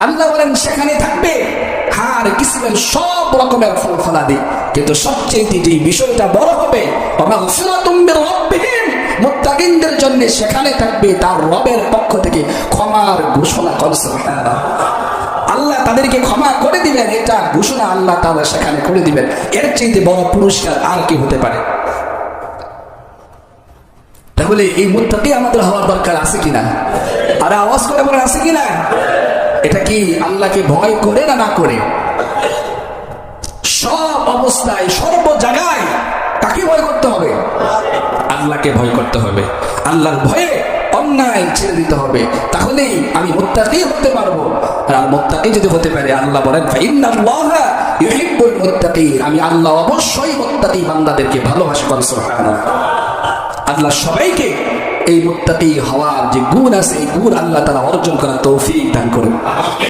আল্লাহ বলেন সেখানে থাকবে হার কিসমের সব রকমের ফল ফলাদি, কিন্তু সবচেয়ে যে বিষয়টা বড় হবে মাগফিরাতুম মির রাব্বিহিম, মুত্তাকিনদের জন্য সেখানে থাকবে তার রবের পক্ষ থেকে ক্ষমার ঘোষণা করে। সুবহানাল্লাহ। আল্লাহ তাদেরকে ক্ষমা করে দিবেন, এটা ঘোষণা আল্লাহ তাআলা সেখানে করে দিবেন। এর চাইতে বড় পুরস্কার আর কি হতে পারে? তাহলে এই মুত্তাকি আমাদের হওয়ার দরকার আছে কিনা? আর আওয়াজ করে বলেন আছে কিনা? এটা কি আল্লাহকে ভয় করে না করে? সব অবস্থায় সর্ব জায়গায় কাকে ভয় করতে হবে? আল্লাহকে ভয় করতে হবে। আল্লাহর ভয়ে অন্যায় ছেড়ে দিতে হবে, তাহলেই আমি মুত্তাকি হতে পারবো। আর মুত্তাকি যদি হতে পারে, আল্লাহ বলেন ফাইন্নাল্লাহা ইউহিব্বুল মুত্তাকিন, আমি আল্লাহ অবশ্যই মুত্তাকি বান্দাদেরকে ভালোবাসি। সুবহানাল্লাহ। আল্লাহ সবাইকে এই মুত্তাকি হওয়ার যে গুণ আছে, এই গুণ আল্লাহ তাআলা অর্জন করার তৌফিক দান করুন।